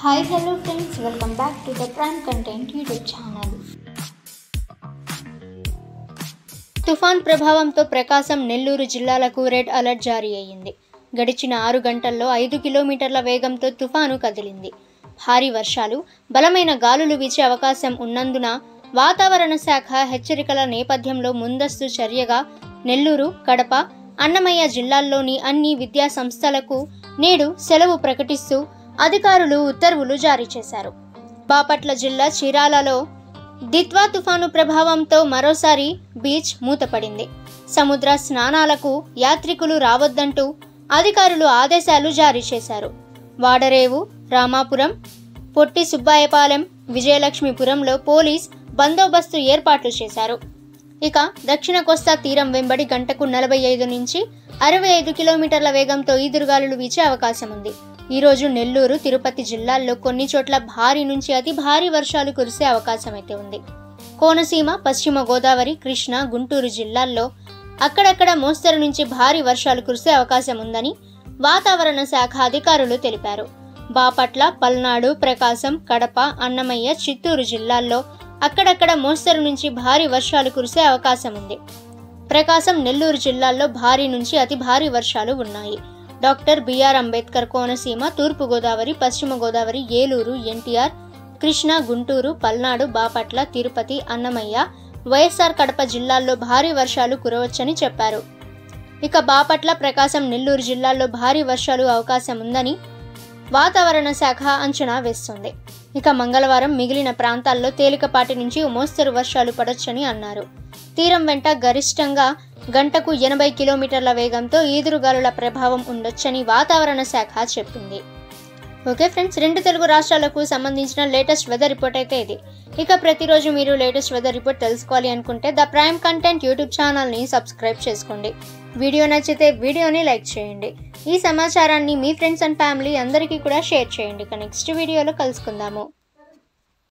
Hi, hello friends, welcome back to the Prime Content YouTube channel. తుఫాన్ ప్రభావంతో ప్రకాశం నెల్లూరు జిల్లాలకు red alert జారీ అయ్యింది. గడిచిన 6 గంటల్లో 5 కిలోమీటర్ల వేగంతో తుఫాను కదిలింది. భారీ వర్షాలు, బలమైన గాలులు వీచే అవకాశం ఉన్నందున వాతావరణ శాఖ హెచ్చరికల నేపథ్యంలో ముందస్తు చర్యగా నెల్లూరు, కడప, అన్నమయ్య జిల్లాల్లోని అన్ని విద్యా సంస్థలకు నేడు సెలవు ప్రకటిస్తూ అధికారులు ఉత్తర్వులు జారీ చేశారు. బాపట్ల జిల్లా చీరాలలో దిత్వా తుఫాను ప్రభావంతో మరోసారి బీచ్ మూతపడింది. సముద్ర స్నానాలకు యాత్రికులు రావద్దంటూ అధికారులు ఆదేశాలు జారీ చేశారు. వాడరేవు, రామాపురం, పొట్టి సుబ్బాయపాలెం, విజయలక్ష్మీపురంలో పోలీస్ బందోబస్తు ఏర్పాట్లు చేశారు. ఇక దక్షిణ కోస్తా తీరం వెంబడి గంటకు 45 నుంచి 65 కిలోమీటర్ల వేగంతో ఈదురుగాలులు వీచే అవకాశం ఉంది. ఈరోజు నెల్లూరు, తిరుపతి జిల్లాల్లో కొన్ని చోట్ల భారీ నుంచి అతి భారీ వర్షాలు కురిసే అవకాశం అయితే ఉంది. కోనసీమ, పశ్చిమ గోదావరి, కృష్ణా, గుంటూరు జిల్లాల్లో అక్కడక్కడ మోస్తరు నుంచి భారీ వర్షాలు కురిసే అవకాశం ఉందని వాతావరణ శాఖ అధికారులు తెలిపారు. బాపట్ల, పల్నాడు, ప్రకాశం, కడప, అన్నమయ్య, చిత్తూరు జిల్లాల్లో అక్కడక్కడ మోస్తరు నుంచి భారీ వర్షాలు కురిసే అవకాశం ఉంది. ప్రకాశం, నెల్లూరు జిల్లాల్లో భారీ నుంచి అతి భారీ వర్షాలు ఉన్నాయి. డాక్టర్ బిఆర్ అంబేద్కర్ కోనసీమ, తూర్పు గోదావరి, పశ్చిమ గోదావరి, ఏలూరు, ఎన్టీఆర్, కృష్ణా, గుంటూరు, పల్నాడు, బాపట్ల, తిరుపతి, అన్నమయ్య, వైఎస్ఆర్ కడప జిల్లాల్లో భారీ వర్షాలు కురవచ్చని చెప్పారు. ఇక బాపట్ల, ప్రకాశం, నెల్లూరు జిల్లాల్లో భారీ వర్షాలు అవకాశం ఉందని వాతావరణ శాఖ అంచనా వేస్తుంది. ఇక మంగళవారం మిగిలిన ప్రాంతాల్లో తేలికపాటి నుంచి మోస్తరు వర్షాలు పడొచ్చని అన్నారు. తీరం వెంట గరిష్టంగా గంటకు 80 కిలోమీటర్ల వేగంతో ఈదురుగాలుల ప్రభావం ఉండొచ్చని వాతావరణ శాఖ చెప్పింది. ఓకే ఫ్రెండ్స్, 2 తెలుగు రాష్ట్రాలకు సంబంధించిన లేటెస్ట్ వెదర్ రిపోర్ట్ అయితే ఇది. ఇక ప్రతిరోజు మీరు లేటెస్ట్ వెదర్ రిపోర్ట్ తెలుసుకోవాలి అనుకుంటే ద ప్రైమ్ కంటెంట్ యూట్యూబ్ ఛానల్ని సబ్స్క్రైబ్ చేసుకోండి. వీడియో నచ్చితే వీడియోని లైక్ చేయండి. ఈ సమాచారాన్ని మీ ఫ్రెండ్స్ అండ్ ఫ్యామిలీ అందరికీ కూడా షేర్ చేయండి. ఇక నెక్స్ట్ వీడియోలో కలుసుకుందాము.